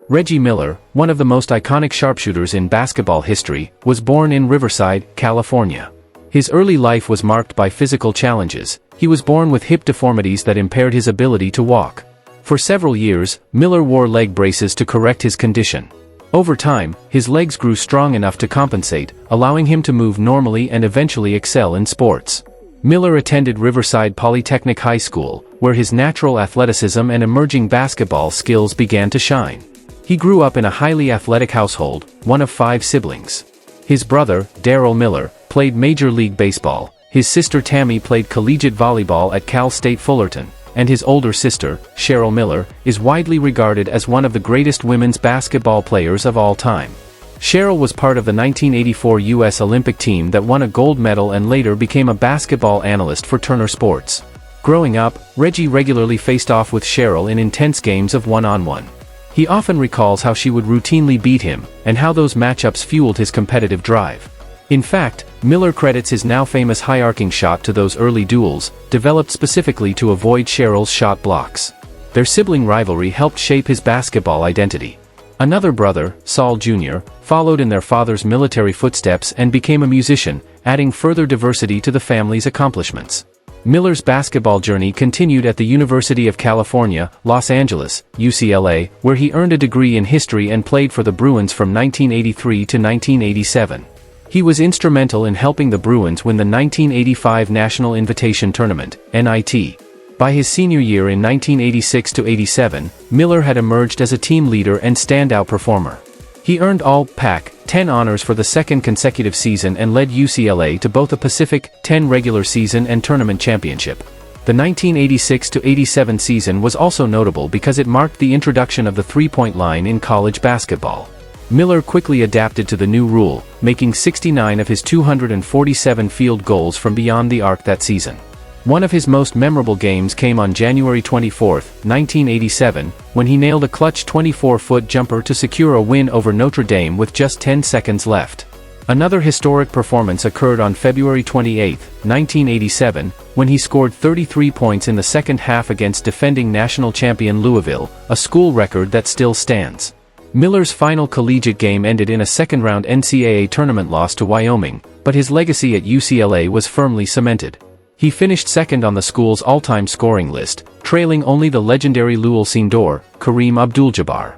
Reggie Miller, one of the most iconic sharpshooters in basketball history, was born in Riverside, California. His early life was marked by physical challenges. He was born with hip deformities that impaired his ability to walk. For several years, Miller wore leg braces to correct his condition. Over time, his legs grew strong enough to compensate, allowing him to move normally and eventually excel in sports. Miller attended Riverside Polytechnic High School, where his natural athleticism and emerging basketball skills began to shine. He grew up in a highly athletic household, one of 5 siblings. His brother, Darryl Miller, played Major League Baseball, his sister Tammy played collegiate volleyball at Cal State Fullerton, and his older sister, Cheryl Miller, is widely regarded as one of the greatest women's basketball players of all time. Cheryl was part of the 1984 U.S. Olympic team that won a gold medal and later became a basketball analyst for Turner Sports. Growing up, Reggie regularly faced off with Cheryl in intense games of one-on-one. He often recalls how she would routinely beat him, and how those matchups fueled his competitive drive. In fact, Miller credits his now famous high-arcing shot to those early duels, developed specifically to avoid Cheryl's shot blocks. Their sibling rivalry helped shape his basketball identity. Another brother, Saul Jr., followed in their father's military footsteps and became a musician, adding further diversity to the family's accomplishments. Miller's basketball journey continued at the University of California, Los Angeles, UCLA, where he earned a degree in history and played for the Bruins from 1983 to 1987. He was instrumental in helping the Bruins win the 1985 National Invitation Tournament, NIT. By his senior year in 1986-87, Miller had emerged as a team leader and standout performer. He earned All-Pac 10 honors for the second consecutive season and led UCLA to both a Pacific 10 regular season and tournament championship. The 1986-87 season was also notable because it marked the introduction of the three-point line in college basketball. Miller quickly adapted to the new rule, making 69 of his 247 field goals from beyond the arc that season. One of his most memorable games came on January 24, 1987, when he nailed a clutch 24-foot jumper to secure a win over Notre Dame with just 10 seconds left. Another historic performance occurred on February 28, 1987, when he scored 33 points in the second half against defending national champion Louisville, a school record that still stands. Miller's final collegiate game ended in a second-round NCAA tournament loss to Wyoming, but his legacy at UCLA was firmly cemented. He finished second on the school's all-time scoring list, trailing only the legendary Lou Alcindor, Kareem Abdul-Jabbar.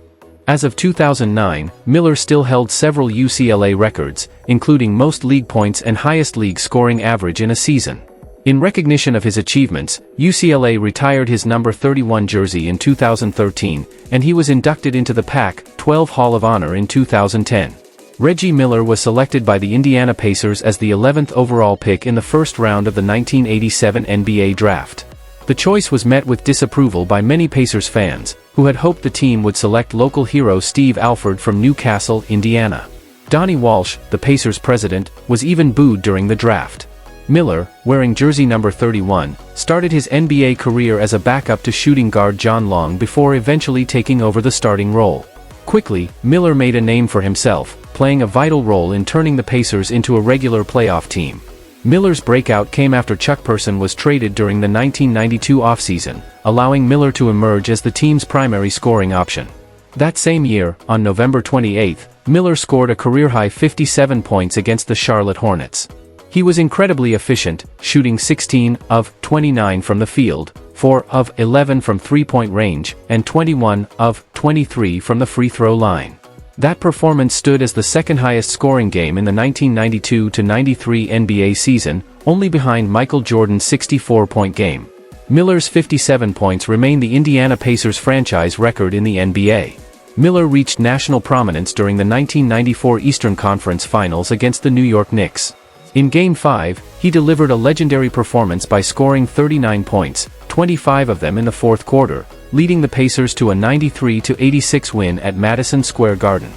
As of 2009, Miller still held several UCLA records, including most league points and highest league scoring average in a season. In recognition of his achievements, UCLA retired his number 31 jersey in 2013, and he was inducted into the Pac-12 Hall of Honor in 2010. Reggie Miller was selected by the Indiana Pacers as the 11th overall pick in the first round of the 1987 NBA draft. The choice was met with disapproval by many Pacers fans, who had hoped the team would select local hero Steve Alford from Newcastle, Indiana. Donnie Walsh, the Pacers president, was even booed during the draft. Miller, wearing jersey number 31, started his NBA career as a backup to shooting guard John Long before eventually taking over the starting role. Quickly, Miller made a name for himself, playing a vital role in turning the Pacers into a regular playoff team. Miller's breakout came after Chuck Person was traded during the 1992 offseason, allowing Miller to emerge as the team's primary scoring option. That same year, on November 28, Miller scored a career-high 57 points against the Charlotte Hornets. He was incredibly efficient, shooting 16 of 29 from the field, 4 of 11 from three-point range, and 21 of 23 from the free throw line. That performance stood as the second-highest scoring game in the 1992-93 NBA season, only behind Michael Jordan's 64-point game. Miller's 57 points remain the Indiana Pacers franchise record in the NBA. Miller reached national prominence during the 1994 Eastern Conference Finals against the New York Knicks. In Game 5, he delivered a legendary performance by scoring 39 points, 25 of them in the fourth quarter, leading the Pacers to a 93-86 win at Madison Square Garden.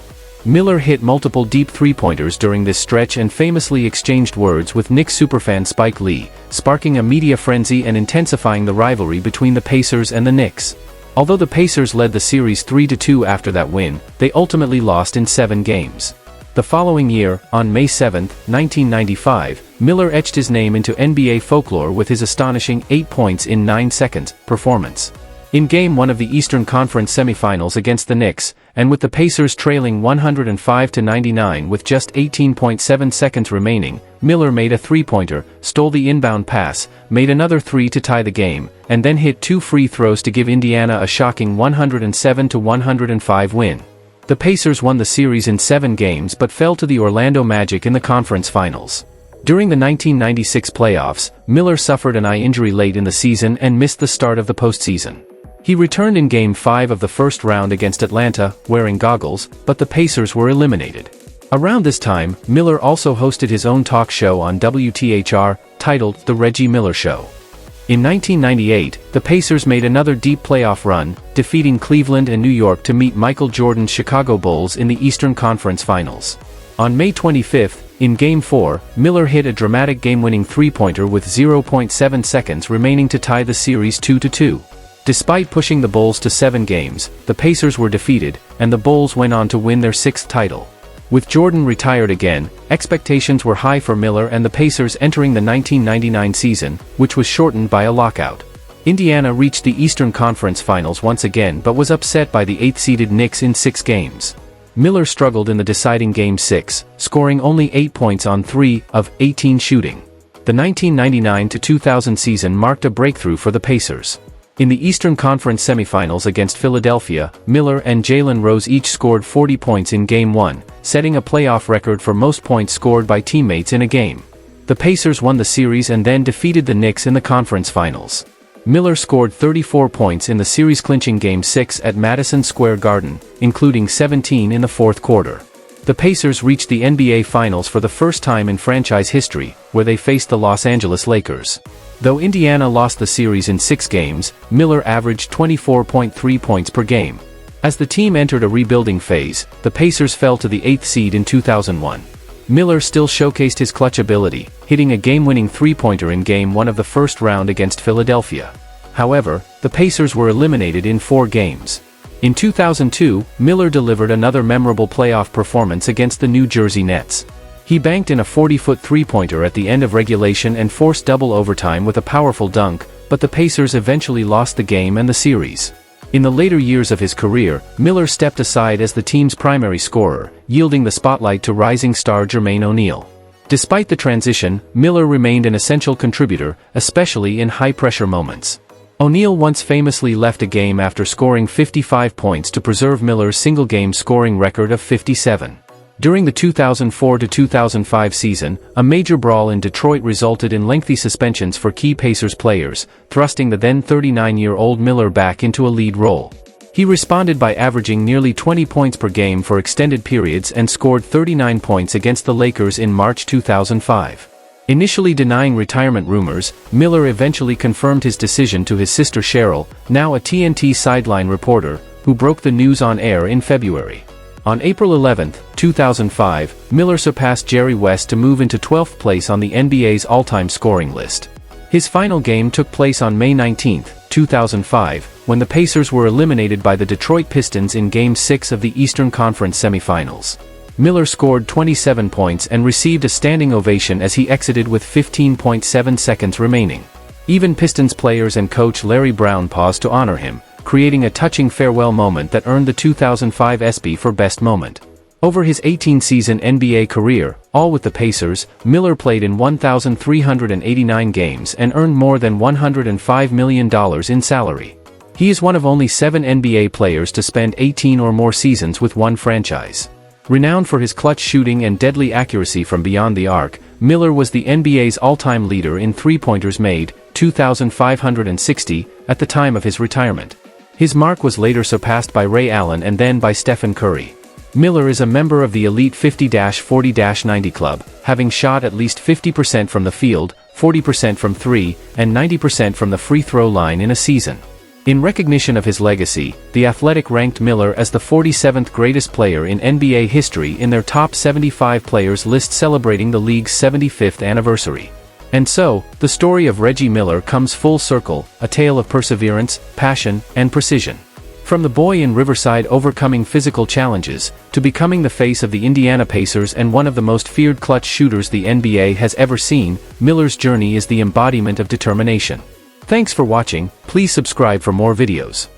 Miller hit multiple deep three-pointers during this stretch and famously exchanged words with Knicks superfan Spike Lee, sparking a media frenzy and intensifying the rivalry between the Pacers and the Knicks. Although the Pacers led the series 3-2 after that win, they ultimately lost in 7 games. The following year, on May 7, 1995, Miller etched his name into NBA folklore with his astonishing 8 points in 9 seconds performance. In Game 1 of the Eastern Conference semifinals against the Knicks, and with the Pacers trailing 105-99 with just 18.7 seconds remaining, Miller made a three-pointer, stole the inbound pass, made another three to tie the game, and then hit 2 free throws to give Indiana a shocking 107-105 win. The Pacers won the series in 7 games but fell to the Orlando Magic in the conference finals. During the 1996 playoffs, Miller suffered an eye injury late in the season and missed the start of the postseason. He returned in Game 5 of the first round against Atlanta, wearing goggles, but the Pacers were eliminated. Around this time, Miller also hosted his own talk show on WTHR, titled The Reggie Miller Show. In 1998, the Pacers made another deep playoff run, defeating Cleveland and New York to meet Michael Jordan's Chicago Bulls in the Eastern Conference Finals. On May 25, in Game 4, Miller hit a dramatic game-winning three-pointer with 0.7 seconds remaining to tie the series 2-2. Despite pushing the Bulls to 7 games, the Pacers were defeated, and the Bulls went on to win their 6th title. With Jordan retired again, expectations were high for Miller and the Pacers entering the 1999 season, which was shortened by a lockout. Indiana reached the Eastern Conference Finals once again but was upset by the 8th-seeded Knicks in 6 games. Miller struggled in the deciding Game 6, scoring only 8 points on 3 of 18 shooting. The 1999-2000 season marked a breakthrough for the Pacers. In the Eastern Conference semifinals against Philadelphia, Miller and Jalen Rose each scored 40 points in Game 1, setting a playoff record for most points scored by teammates in a game. The Pacers won the series and then defeated the Knicks in the conference finals. Miller scored 34 points in the series-clinching Game 6 at Madison Square Garden, including 17 in the fourth quarter. The Pacers reached the NBA Finals for the first time in franchise history, where they faced the Los Angeles Lakers. Though Indiana lost the series in 6 games, Miller averaged 24.3 points per game. As the team entered a rebuilding phase, the Pacers fell to the 8th seed in 2001. Miller still showcased his clutch ability, hitting a game-winning three-pointer in Game 1 of the first round against Philadelphia. However, the Pacers were eliminated in 4 games. In 2002, Miller delivered another memorable playoff performance against the New Jersey Nets. He banked in a 40-foot three-pointer at the end of regulation and forced double overtime with a powerful dunk, but the Pacers eventually lost the game and the series. In the later years of his career, Miller stepped aside as the team's primary scorer, yielding the spotlight to rising star Jermaine O'Neal. Despite the transition, Miller remained an essential contributor, especially in high-pressure moments. O'Neal once famously left a game after scoring 55 points to preserve Miller's single-game scoring record of 57. During the 2004-2005 season, a major brawl in Detroit resulted in lengthy suspensions for key Pacers players, thrusting the then 39-year-old Miller back into a lead role. He responded by averaging nearly 20 points per game for extended periods and scored 39 points against the Lakers in March 2005. Initially denying retirement rumors, Miller eventually confirmed his decision to his sister Cheryl, now a TNT sideline reporter, who broke the news on air in February. On April 11, 2005, Miller surpassed Jerry West to move into 12th place on the NBA's all-time scoring list. His final game took place on May 19, 2005, when the Pacers were eliminated by the Detroit Pistons in Game 6 of the Eastern Conference semifinals. Miller scored 27 points and received a standing ovation as he exited with 15.7 seconds remaining. Even Pistons players and coach Larry Brown paused to honor him, creating a touching farewell moment that earned the 2005 ESPY for Best Moment. Over his 18-season NBA career, all with the Pacers, Miller played in 1,389 games and earned more than $105 million in salary. He is one of only 7 NBA players to spend 18 or more seasons with one franchise. Renowned for his clutch shooting and deadly accuracy from beyond the arc, Miller was the NBA's all-time leader in three-pointers made, 2,560, at the time of his retirement. His mark was later surpassed by Ray Allen and then by Stephen Curry. Miller is a member of the elite 50-40-90 club, having shot at least 50% from the field, 40% from 3, and 90% from the free throw line in a season. In recognition of his legacy, The Athletic ranked Miller as the 47th greatest player in NBA history in their top 75 players list celebrating the league's 75th anniversary. And so, the story of Reggie Miller comes full circle, a tale of perseverance, passion, and precision. From the boy in Riverside overcoming physical challenges, to becoming the face of the Indiana Pacers and one of the most feared clutch shooters the NBA has ever seen, Miller's journey is the embodiment of determination. Thanks for watching, please subscribe for more videos.